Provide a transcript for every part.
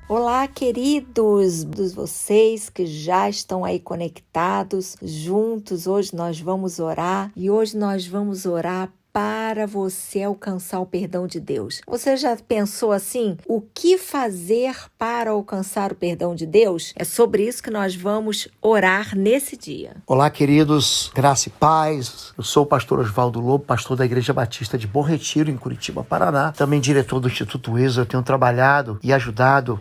Olá, queridos, vocês que já estão aí conectados, juntos. Hoje nós vamos orar e hoje nós vamos orar para você alcançar o perdão de Deus. Você já pensou assim? O que fazer para alcançar o perdão de Deus? É sobre isso que nós vamos orar nesse dia. Olá, queridos, graça e paz. Eu sou o pastor Oswaldo Lobo, pastor da Igreja Batista de Bom Retiro, em Curitiba, Paraná. Também diretor do Instituto ESO. Eu tenho trabalhado e ajudado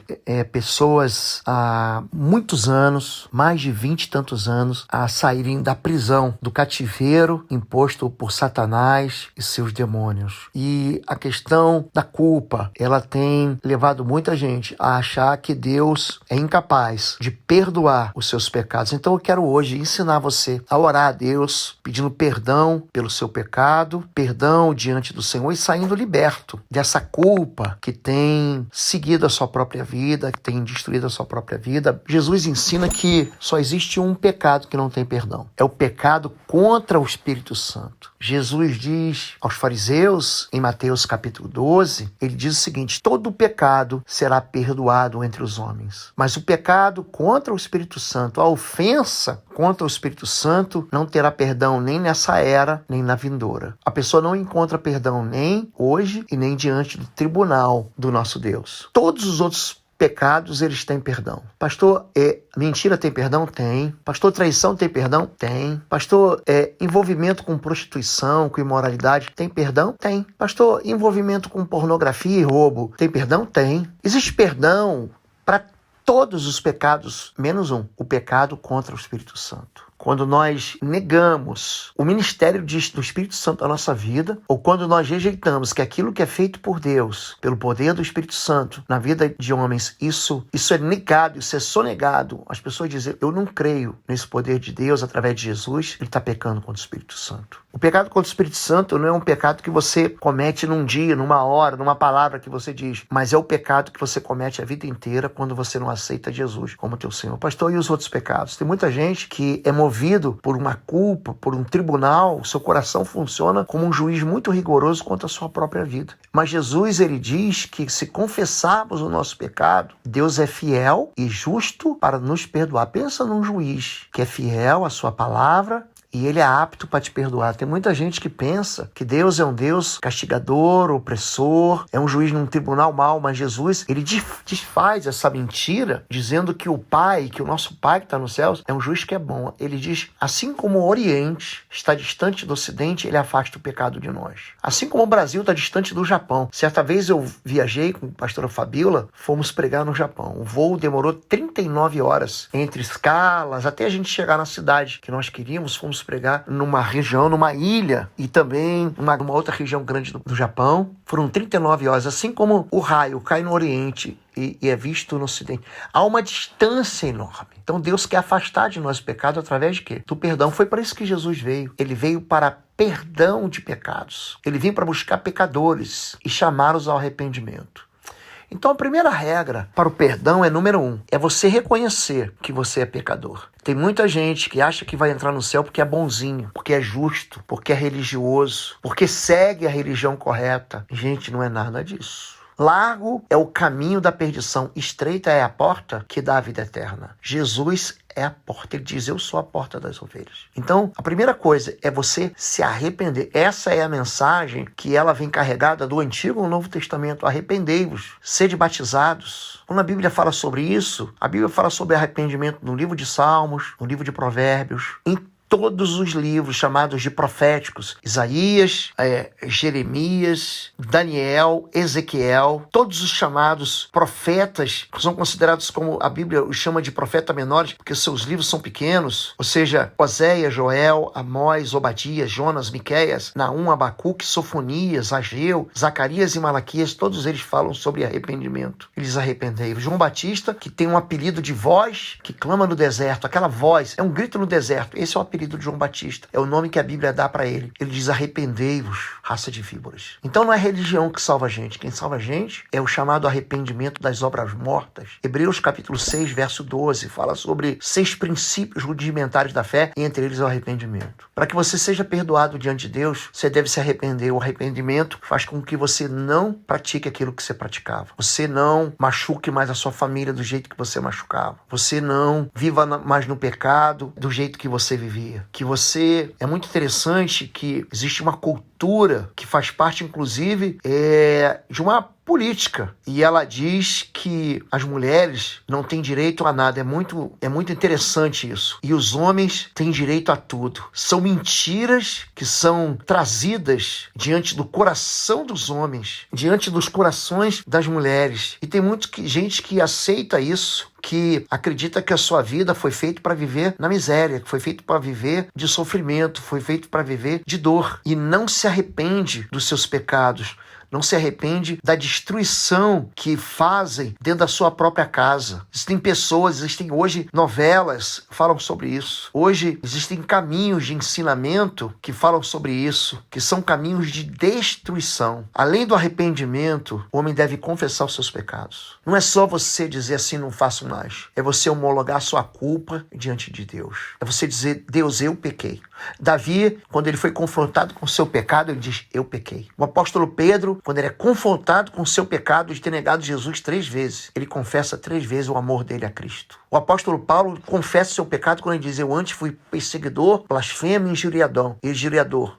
pessoas há muitos anos, mais de 20 e tantos anos, a saírem da prisão, do cativeiro imposto por Satanás e seus demônios. E a questão da culpa, ela tem levado muita gente a achar que Deus é incapaz de perdoar os seus pecados. Então eu quero hoje ensinar você a orar a Deus, pedindo perdão pelo seu pecado, perdão diante do Senhor e saindo liberto dessa culpa que tem seguido a sua própria vida, que tem destruído a sua própria vida. Jesus ensina que só existe um pecado que não tem perdão. É o pecado contra o Espírito Santo. Jesus diz aos fariseus, em Mateus capítulo 12, ele diz o seguinte: todo pecado será perdoado entre os homens, mas o pecado contra o Espírito Santo, a ofensa contra o Espírito Santo, não terá perdão nem nessa era, nem na vindoura. A pessoa não encontra perdão nem hoje e nem diante do tribunal do nosso Deus. Todos os outros pecados, eles têm perdão. Pastor, mentira tem perdão? Tem. Pastor, traição tem perdão? Tem. Pastor, envolvimento com prostituição, com imoralidade, tem perdão? Tem. Pastor, envolvimento com pornografia e roubo, tem perdão? Tem. Existe perdão para todos os pecados, menos um, o pecado contra o Espírito Santo. Quando nós negamos o ministério do Espírito Santo na nossa vida, ou quando nós rejeitamos que aquilo que é feito por Deus, pelo poder do Espírito Santo na vida de homens, isso é negado, isso é sonegado. As pessoas dizem: eu não creio nesse poder de Deus através de Jesus, ele está pecando contra o Espírito Santo. O pecado contra o Espírito Santo não é um pecado que você comete num dia, numa hora, numa palavra que você diz, mas é o pecado que você comete a vida inteira quando você não aceita Jesus como teu Senhor. Pastor, e os outros pecados? Tem muita gente que é movido por uma culpa, por um tribunal, seu coração funciona como um juiz muito rigoroso contra a sua própria vida. Mas Jesus, ele diz que se confessarmos o nosso pecado, Deus é fiel e justo para nos perdoar. Pensa num juiz que é fiel à sua palavra e ele é apto para te perdoar. Tem muita gente que pensa que Deus é um Deus castigador, opressor, é um juiz num tribunal mau, mas Jesus, ele desfaz essa mentira, dizendo que o Pai, que o nosso Pai que está nos céus, é um juiz que é bom. Ele diz: assim como o Oriente está distante do Ocidente, ele afasta o pecado de nós. Assim como o Brasil está distante do Japão. Certa vez eu viajei com a pastora Fabíola, fomos pregar no Japão. O voo demorou 39 horas, entre escalas, até a gente chegar na cidade que nós queríamos. Fomos pregar numa região, numa ilha e também numa outra região grande do Japão. Foram 39 horas, assim como o raio cai no Oriente e é visto no Ocidente. Há uma distância enorme. Então Deus quer afastar de nós o pecado através de quê? Do perdão. Foi para isso que Jesus veio. Ele veio para perdão de pecados. Ele veio para buscar pecadores e chamá-los ao arrependimento. Então a primeira regra para o perdão é número 1, é você reconhecer que você é pecador. Tem muita gente que acha que vai entrar no céu porque é bonzinho, porque é justo, porque é religioso, porque segue a religião correta. Gente, não é nada disso. Largo é o caminho da perdição, estreita é a porta que dá a vida eterna. Jesus é a porta, ele diz: eu sou a porta das ovelhas. Então, a primeira coisa é você se arrepender. Essa é a mensagem que ela vem carregada do Antigo ao Novo Testamento. Arrependei-vos, sede batizados. Quando a Bíblia fala sobre isso, a Bíblia fala sobre arrependimento no livro de Salmos, no livro de Provérbios, em todos os livros chamados de proféticos, Isaías, Jeremias, Daniel, Ezequiel, todos os chamados profetas são considerados, como a Bíblia os chama de profeta menores, porque seus livros são pequenos, ou seja, Oséias, Joel, Amós, Obadias, Jonas, Miqueias, Naum, Abacuque, Sofonias, Ageu, Zacarias e Malaquias, todos eles falam sobre arrependimento. Eles arrependei. João Batista, que tem um apelido de voz que clama no deserto, aquela voz, é um grito no deserto, esse é o apelido apelido de João Batista. É o nome que a Bíblia dá para ele. Ele diz: arrependei-vos, raça de víboras. Então não é religião que salva a gente. Quem salva a gente é o chamado arrependimento das obras mortas. Hebreus capítulo 6, verso 12, fala sobre 6 princípios rudimentares da fé, e entre eles é o arrependimento. Para que você seja perdoado diante de Deus, você deve se arrepender. O arrependimento faz com que você não pratique aquilo que você praticava. Você não machuque mais a sua família do jeito que você machucava. Você não viva mais no pecado do jeito que você vivia. Que você... É muito interessante que existe uma cultura que faz parte, inclusive, de uma política. E ela diz que as mulheres não têm direito a nada. É muito interessante isso. E os homens têm direito a tudo. São mentiras que são trazidas diante do coração dos homens, diante dos corações das mulheres. E tem gente que aceita isso, que acredita que a sua vida foi feita para viver na miséria, que foi feito para viver de sofrimento, foi feito para viver de dor. E não se arrepende dos seus pecados, não se arrepende da destruição que fazem dentro da sua própria casa. Existem hoje novelas que falam sobre isso. Hoje existem caminhos de ensinamento que falam sobre isso, que são caminhos de destruição. Além do arrependimento, o homem deve confessar os seus pecados. Não é só você dizer assim, não faço mais. É você homologar a sua culpa diante de Deus. É você dizer: Deus, eu pequei. Davi, quando ele foi confrontado com o seu pecado, ele diz: eu pequei. O apóstolo Pedro, quando ele é confrontado com o seu pecado de ter negado Jesus 3 vezes, ele confessa 3 vezes o amor dele a Cristo. O apóstolo Paulo confessa o seu pecado quando ele diz: eu antes fui perseguidor, blasfemo e injuriador,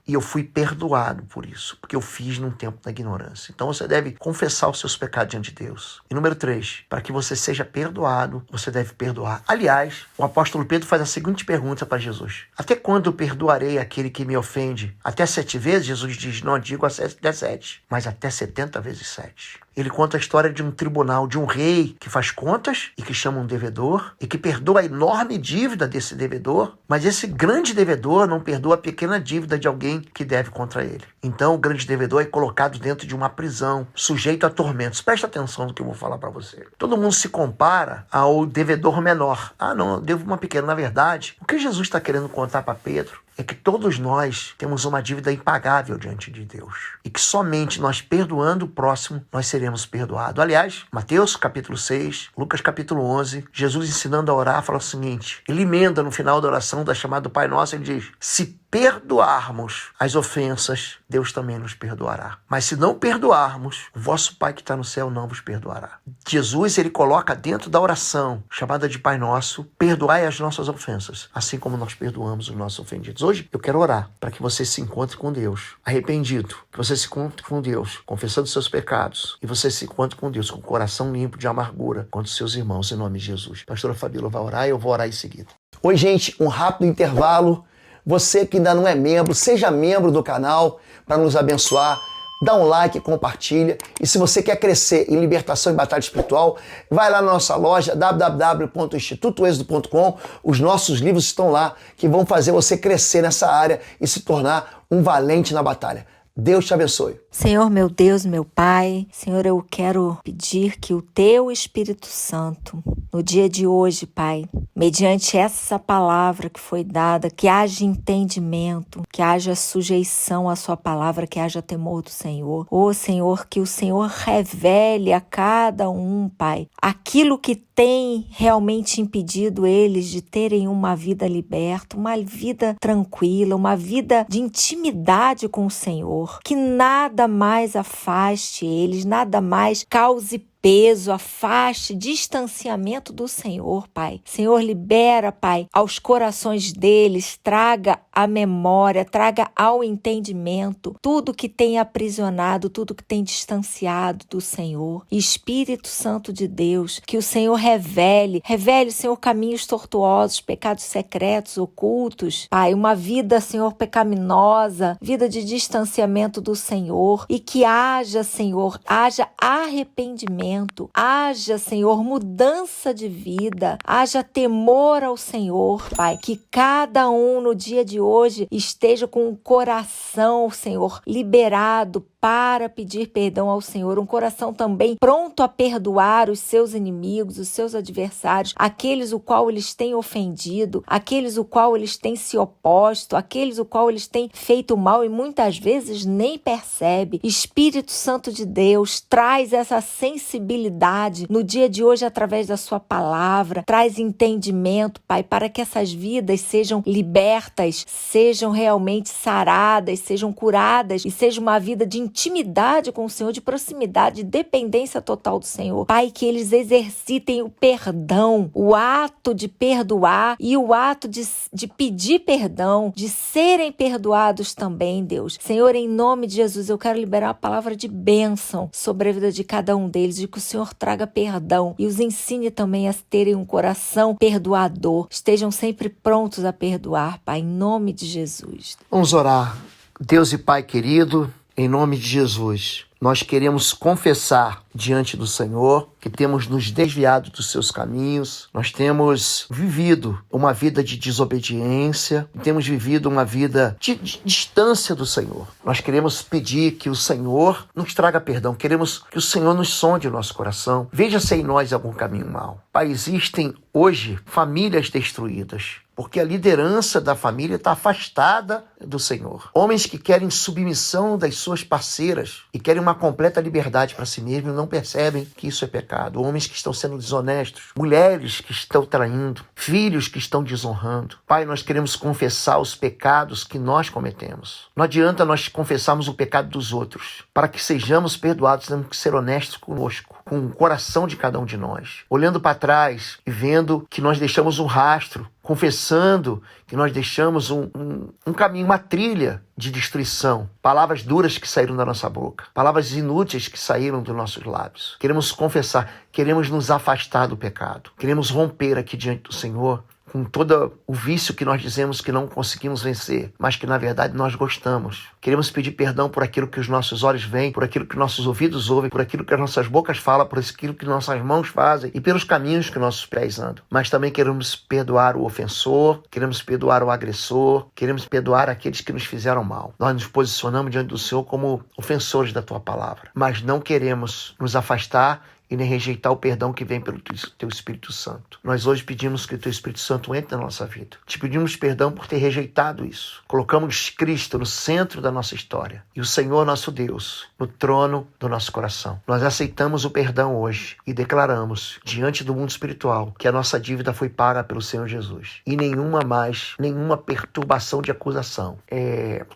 e eu fui perdoado por isso, porque eu fiz num tempo da ignorância. Então você deve confessar os seus pecados diante de Deus. E número 3, para que você seja perdoado, você deve perdoar. Aliás, o apóstolo Pedro faz a seguinte pergunta para Jesus: até quando perdoarei aquele que me ofende? Até 7 vezes? Jesus diz: não digo até 7, mas até 70 vezes 7. Ele conta a história de um tribunal, de um rei que faz contas e que chama um devedor e que perdoa a enorme dívida desse devedor, mas esse grande devedor não perdoa a pequena dívida de alguém que deve contra ele. Então o grande devedor é colocado dentro de uma prisão, sujeito a tormentos. Presta atenção no que eu vou falar para você. Todo mundo se compara ao devedor menor. Ah, não, eu devo uma pequena. Na verdade, o que Jesus está querendo contar para Pedro é que todos nós temos uma dívida impagável diante de Deus. E que somente nós perdoando o próximo, nós seremos perdoados. Aliás, Mateus capítulo 6, Lucas capítulo 11, Jesus ensinando a orar, fala o seguinte: ele emenda no final da oração da chamada do Pai Nosso, ele diz: se perdoarmos as ofensas, Deus também nos perdoará. Mas se não perdoarmos, o vosso Pai que está no céu não vos perdoará. Jesus, ele coloca dentro da oração, chamada de Pai Nosso: perdoai as nossas ofensas, assim como nós perdoamos os nossos ofendidos. Hoje eu quero orar para que você se encontre com Deus arrependido, que você se encontre com Deus confessando seus pecados, e você se encontre com Deus com o coração limpo de amargura contra os seus irmãos, em nome de Jesus. Pastora Fabíola vai orar e eu vou orar em seguida. Oi, gente, um rápido intervalo. Você que ainda não é membro, seja membro do canal para nos abençoar. Dá um like, compartilha. E se você quer crescer em libertação e batalha espiritual, vai lá na nossa loja www.institutoexodo.com. Os nossos livros estão lá que vão fazer você crescer nessa área e se tornar um valente na batalha. Deus te abençoe. Senhor, meu Deus, meu Pai, Senhor, eu quero pedir que o Teu Espírito Santo, no dia de hoje, Pai, mediante essa palavra que foi dada, que haja entendimento, que haja sujeição à Sua palavra, que haja temor do Senhor. Ô Senhor, que o Senhor revele a cada um, Pai, aquilo que tem realmente impedido eles de terem uma vida liberta, uma vida tranquila, uma vida de intimidade com o Senhor. Que nada mais afaste eles, nada mais cause peso, afaste, distanciamento do Senhor, Pai. Senhor, libera, Pai, aos corações deles, traga a memória, traga ao entendimento tudo que tem aprisionado, tudo que tem distanciado do Senhor. Espírito Santo de Deus, que o Senhor revele, Senhor, caminhos tortuosos, pecados secretos, ocultos, Pai, uma vida, Senhor, pecaminosa, vida de distanciamento do Senhor, e que haja, Senhor, haja arrependimento, haja, Senhor, mudança de vida, haja temor ao Senhor, Pai, que cada um no dia de hoje esteja com o coração, Senhor, liberado, para pedir perdão ao Senhor, um coração também pronto a perdoar os seus inimigos, os seus adversários, aqueles o qual eles têm ofendido, aqueles o qual eles têm se oposto, aqueles o qual eles têm feito mal e muitas vezes nem percebe. Espírito Santo de Deus, traz essa sensibilidade no dia de hoje através da sua palavra, traz entendimento, Pai, para que essas vidas sejam libertas, sejam realmente saradas, sejam curadas e seja uma vida de intimidade com o Senhor, de proximidade, de dependência total do Senhor. Pai, que eles exercitem o perdão, o ato de perdoar e o ato de pedir perdão, de serem perdoados também, Deus. Senhor, em nome de Jesus, eu quero liberar a palavra de bênção sobre a vida de cada um deles, de que o Senhor traga perdão e os ensine também a terem um coração perdoador. Estejam sempre prontos a perdoar, Pai, em nome de Jesus. Vamos orar. Deus e Pai querido, em nome de Jesus, nós queremos confessar diante do Senhor que temos nos desviado dos seus caminhos, nós temos vivido uma vida de desobediência, temos vivido uma vida de distância do Senhor. Nós queremos pedir que o Senhor nos traga perdão, queremos que o Senhor nos sonde o nosso coração, veja se em nós algum caminho mau. Pai, existem hoje famílias destruídas, porque a liderança da família está afastada do Senhor. Homens que querem submissão das suas parceiras e querem uma completa liberdade para si mesmos e não percebem que isso é pecado. Homens que estão sendo desonestos, mulheres que estão traindo, filhos que estão desonrando. Pai, nós queremos confessar os pecados que nós cometemos. Não adianta nós confessarmos o pecado dos outros. Para que sejamos perdoados, temos que ser honestos conosco, com o coração de cada um de nós. Olhando para trás e vendo que nós deixamos um rastro, confessando que nós deixamos um caminho, uma trilha de destruição. Palavras duras que saíram da nossa boca. Palavras inúteis que saíram dos nossos lábios. Queremos confessar, queremos nos afastar do pecado. Queremos romper aqui diante do Senhor com todo o vício que nós dizemos que não conseguimos vencer, mas que na verdade nós gostamos. Queremos pedir perdão por aquilo que os nossos olhos veem, por aquilo que nossos ouvidos ouvem, por aquilo que as nossas bocas falam, por aquilo que nossas mãos fazem e pelos caminhos que nossos pés andam. Mas também queremos perdoar o ofensor, queremos perdoar o agressor, queremos perdoar aqueles que nos fizeram mal. Nós nos posicionamos diante do Senhor como ofensores da Tua palavra, mas não queremos nos afastar e nem rejeitar o perdão que vem pelo Teu Espírito Santo. Nós hoje pedimos que o Teu Espírito Santo entre na nossa vida. Te pedimos perdão por ter rejeitado isso. Colocamos Cristo no centro da nossa história e o Senhor, nosso Deus, no trono do nosso coração. Nós aceitamos o perdão hoje e declaramos diante do mundo espiritual que a nossa dívida foi paga pelo Senhor Jesus. E nenhuma perturbação de acusação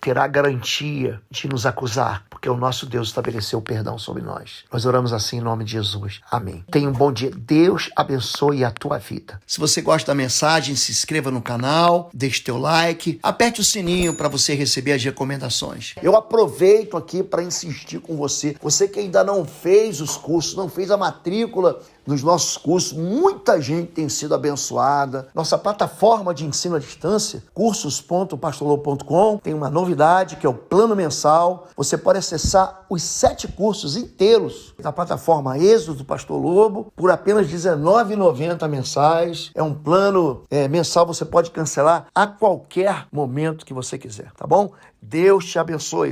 terá garantia de nos acusar, porque o nosso Deus estabeleceu o perdão sobre nós. Nós oramos assim em nome de Jesus. Amém. Tenha um bom dia. Deus abençoe a tua vida. Se você gosta da mensagem, se inscreva no canal, deixe teu like, aperte o sininho para você receber as recomendações. Eu aproveito aqui para insistir com você. Você que ainda não fez os cursos, não fez a matrícula nos nossos cursos, muita gente tem sido abençoada. Nossa plataforma de ensino à distância, cursos.pastorlobo.com, tem uma novidade que é o plano mensal. Você pode acessar os 7 cursos inteiros da plataforma Êxodo do Pastor Lobo por apenas R$19,90 mensais. É um plano mensal, você pode cancelar a qualquer momento que você quiser, tá bom? Deus te abençoe.